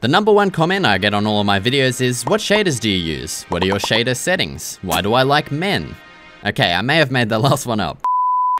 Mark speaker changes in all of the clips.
Speaker 1: The number one comment I get on all of my videos is, what shaders do you use? What are your shader settings? Why do I like men? Okay, I may have made the last one up.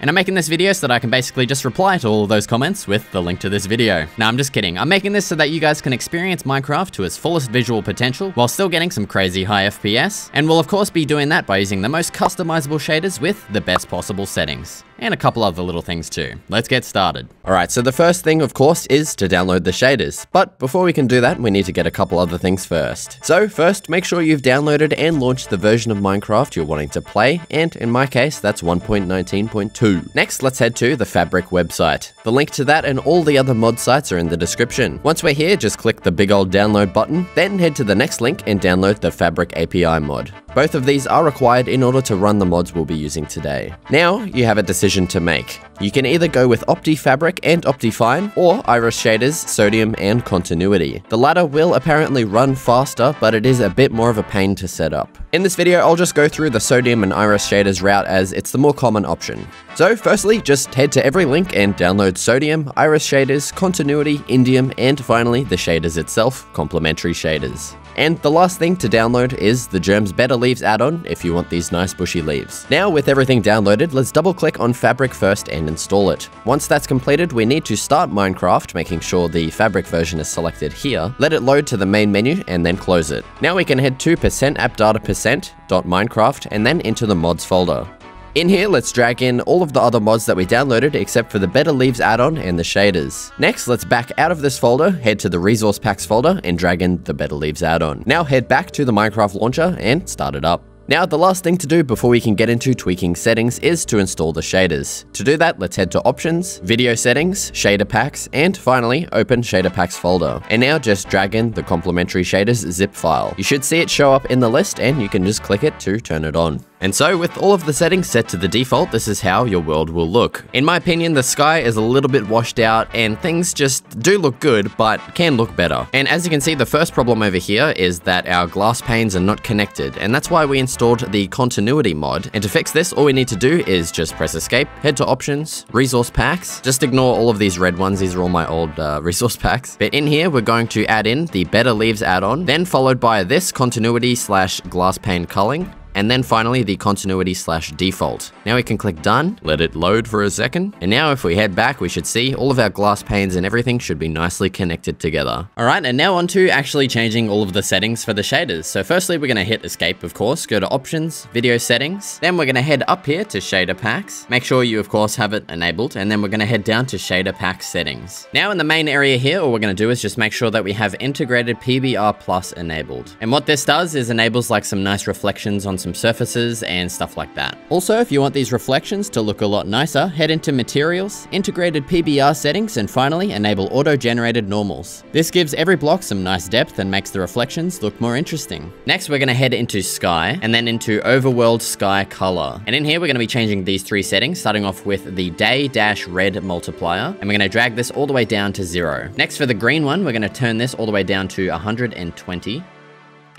Speaker 1: And I'm making this video so that I can basically just reply to all of those comments with the link to this video. Now, I'm just kidding. I'm making this so that you guys can experience Minecraft to its fullest visual potential while still getting some crazy high FPS. And we'll of course be doing that by using the most customizable shaders with the best possible settings. And a couple other little things too. Let's get started. Alright, so the first thing of course is to download the shaders. But before we can do that, we need to get a couple other things first. So first, make sure you've downloaded and launched the version of Minecraft you're wanting to play. And in my case, that's 1.19.2. Next, let's head to the Fabric website. The link to that and all the other mod sites are in the description. Once we're here, just click the big old download button, then head to the next link and download the Fabric API mod. Both of these are required in order to run the mods we'll be using today. Now, you have a decision to make. You can either go with OptiFabric and Optifine, or Iris shaders, Sodium, and Continuity. The latter will apparently run faster, but it is a bit more of a pain to set up. In this video, I'll just go through the Sodium and Iris shaders route as it's the more common option. So firstly, just head to every link and download Sodium, Iris shaders, Continuity, Indium, and finally the shaders itself, Complementary shaders. And the last thing to download is the Germs Better Leaves add-on if you want these nice bushy leaves. Now with everything downloaded, let's double click on Fabric first and install it. Once that's completed, we need to start Minecraft, making sure the Fabric version is selected here. Let it load to the main menu and then close it. Now we can head to %appdata%.minecraft and then into the mods folder. In here, let's drag in all of the other mods that we downloaded except for the Better Leaves add-on and the shaders. Next, let's back out of this folder, head to the Resource Packs folder and drag in the Better Leaves add-on. Now head back to the Minecraft launcher and start it up. Now, the last thing to do before we can get into tweaking settings is to install the shaders. To do that, let's head to Options, Video Settings, Shader Packs, and finally, open Shader Packs folder. And now just drag in the Complementary Shaders zip file. You should see it show up in the list and you can just click it to turn it on. And so, with all of the settings set to the default, this is how your world will look. In my opinion, the sky is a little bit washed out and things just do look good, but can look better. And as you can see, the first problem over here is that our glass panes are not connected, and that's why we installed the Continuity mod. And to fix this, all we need to do is just press Escape, head to Options, Resource Packs. Just ignore all of these red ones, these are all my old resource packs. But in here, we're going to add in the Better Leaves add-on, then followed by this Continuity/glass pane culling, and then finally the Continuity/default. Now we can click Done, let it load for a second, and now if we head back, we should see all of our glass panes and everything should be nicely connected together. Alright, and now on to actually changing all of the settings for the shaders. So firstly, we're going to hit Escape, of course, go to Options, Video Settings, then we're going to head up here to Shader Packs. Make sure you, of course, have it enabled, and then we're going to head down to Shader Pack Settings. Now in the main area here, all we're going to do is just make sure that we have Integrated PBR Plus enabled. And what this does is enables like some nice reflections on some surfaces and stuff like that. Also, if you want these reflections to look a lot nicer, head into Materials, Integrated PBR Settings, and finally enable Auto-Generated Normals. This gives every block some nice depth and makes the reflections look more interesting. Next, we're going to head into Sky, and then into Overworld Sky Color. And in here, we're going to be changing these three settings, starting off with the Day-Red multiplier, and we're going to drag this all the way down to 0. Next, for the green one, we're going to turn this all the way down to 120.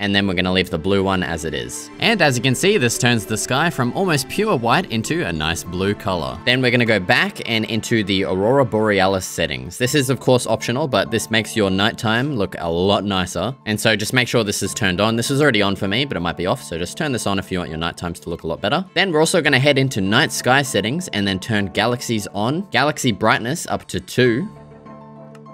Speaker 1: And then we're going to leave the blue one as it is. And as you can see, this turns the sky from almost pure white into a nice blue color. Then we're going to go back and into the Aurora Borealis settings. This is of course optional, but this makes your nighttime look a lot nicer. And so just make sure this is turned on. This is already on for me, but it might be off. So just turn this on if you want your nighttimes to look a lot better. Then we're also going to head into night sky settings and then turn galaxies on. Galaxy brightness up to 2.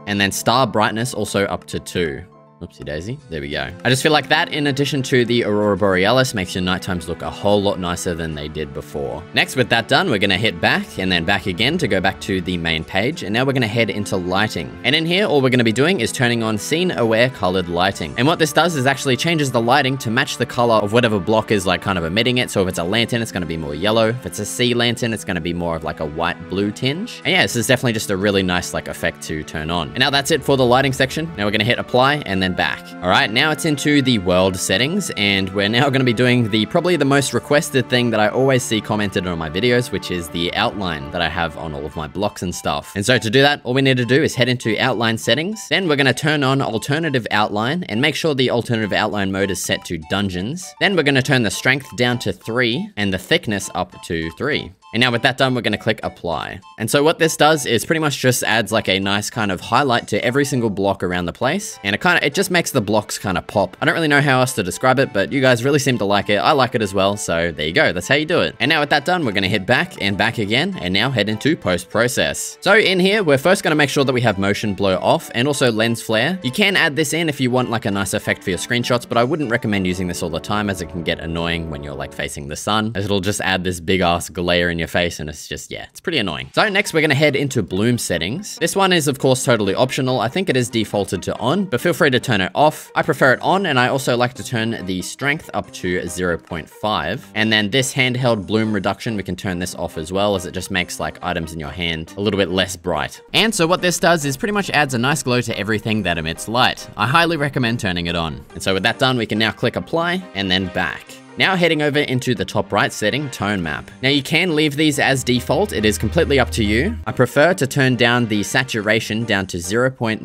Speaker 1: And then star brightness also up to 2. Oopsie daisy, there we go. I just feel like that, in addition to the Aurora Borealis, makes your nighttimes look a whole lot nicer than they did before. Next, with that done, we're gonna hit back and then back again to go back to the main page. And now we're gonna head into lighting. And in here, all we're gonna be doing is turning on scene aware colored lighting. And what this does is actually changes the lighting to match the color of whatever block is like kind of emitting it. So if it's a lantern, it's gonna be more yellow. If it's a sea lantern, it's gonna be more of like a white blue tinge. And yeah, this is definitely just a really nice like effect to turn on. And now that's it for the lighting section. Now we're gonna hit apply and then back. All right, now it's into the world settings, and we're now going to be doing probably the most requested thing that I always see commented on my videos, which is the outline that I have on all of my blocks and stuff. And so to do that, all we need to do is head into outline settings. Then we're going to turn on alternative outline and make sure the alternative outline mode is set to dungeons. Then we're going to turn the strength down to 3 and the thickness up to 3. And now with that done, we're going to click apply. And so what this does is pretty much just adds like a nice kind of highlight to every single block around the place. And it just makes the blocks kind of pop. I don't really know how else to describe it, but you guys really seem to like it. I like it as well. So there you go. That's how you do it. And now with that done, we're going to hit back and back again, and now head into post-process. So in here, we're first going to make sure that we have motion blur off and also lens flare. You can add this in if you want like a nice effect for your screenshots, but I wouldn't recommend using this all the time as it can get annoying when you're like facing the sun, as it'll just add this big ass glare in your face, and it's just, yeah, it's pretty annoying. So next we're going to head into bloom settings. This one is of course totally optional. I think it is defaulted to on, but feel free to turn it off. I prefer it on, and I also like to turn the strength up to 0.5. And then this handheld bloom reduction, we can turn this off as well, as it just makes like items in your hand a little bit less bright. And so what this does is pretty much adds a nice glow to everything that emits light. I highly recommend turning it on. And so with that done, we can now click apply and then back. Now heading over into the top right setting, tone map. Now you can leave these as default, it is completely up to you. I prefer to turn down the saturation down to 0.9,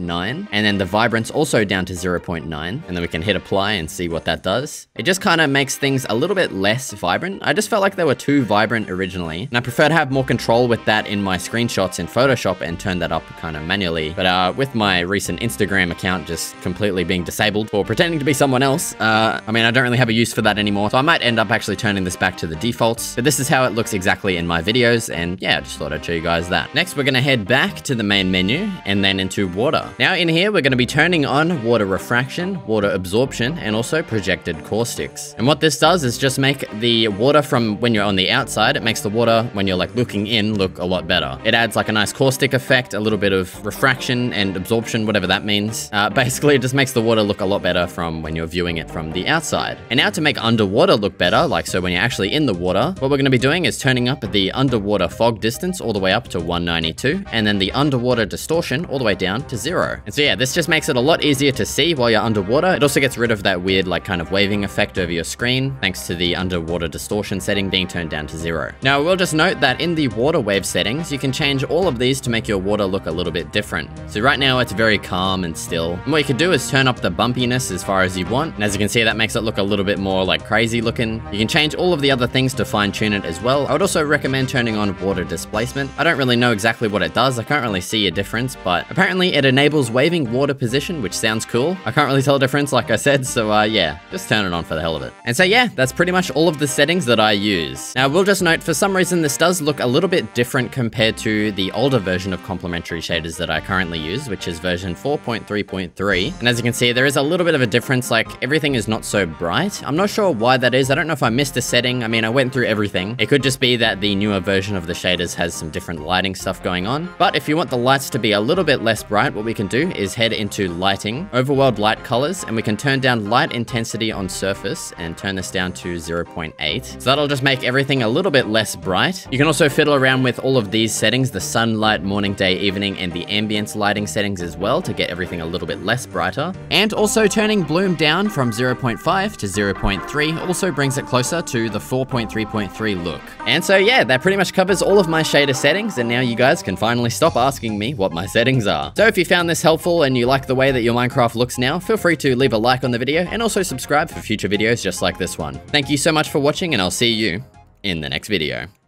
Speaker 1: and then the vibrance also down to 0.9, and then we can hit apply and see what that does. It just kind of makes things a little bit less vibrant. I just felt like they were too vibrant originally, and I prefer to have more control with that in my screenshots in Photoshop and turn that up kind of manually. But with my recent Instagram account just completely being disabled for pretending to be someone else, I mean, I don't really have a use for that anymore, so I might end up actually turning this back to the defaults, but this is how it looks exactly in my videos, and yeah, I just thought I'd show you guys that. Next, we're going to head back to the main menu and then into water. Now in here, we're going to be turning on water refraction, water absorption, and also projected caustics. And what this does is just make the water from when you're on the outside, it makes the water when you're like looking in look a lot better. It adds like a nice caustic effect, a little bit of refraction and absorption, whatever that means. Basically, it just makes the water look a lot better from when you're viewing it from the outside. And now to make underwater look better, like so when you're actually in the water, what we're going to be doing is turning up the underwater fog distance all the way up to 192, and then the underwater distortion all the way down to 0. And so yeah, this just makes it a lot easier to see while you're underwater. It also gets rid of that weird like kind of waving effect over your screen, thanks to the underwater distortion setting being turned down to 0. Now I will just note that in the water wave settings, you can change all of these to make your water look a little bit different. So right now it's very calm and still. And what you can do is turn up the bumpiness as far as you want. And as you can see, that makes it look a little bit more like crazy looking. You can change all of the other things to fine tune it as well. I would also recommend turning on water displacement. I don't really know exactly what it does. I can't really see a difference, but apparently it enables waving water position, which sounds cool. I can't really tell a difference, like I said, so yeah, just turn it on for the hell of it. And so yeah, that's pretty much all of the settings that I use. Now, we'll just note, for some reason, this does look a little bit different compared to the older version of complementary shaders that I currently use, which is version 4.3.3. And as you can see, there is a little bit of a difference, like everything is not so bright. I'm not sure why that is. I don't know if I missed a setting. I mean, I went through everything. It could just be that the newer version of the shaders has some different lighting stuff going on. But if you want the lights to be a little bit less bright, what we can do is head into lighting, overworld light colors, and we can turn down light intensity on surface and turn this down to 0.8. So that'll just make everything a little bit less bright. You can also fiddle around with all of these settings, the sunlight, morning, day, evening, and the ambience lighting settings as well to get everything a little bit less brighter. And also turning bloom down from 0.5 to 0.3 also brings it closer to the 4.3.3 look. And so yeah, that pretty much covers all of my shader settings, and now you guys can finally stop asking me what my settings are. So if you found this helpful and you like the way that your Minecraft looks now, feel free to leave a like on the video and also subscribe for future videos just like this one. Thank you so much for watching, and I'll see you in the next video.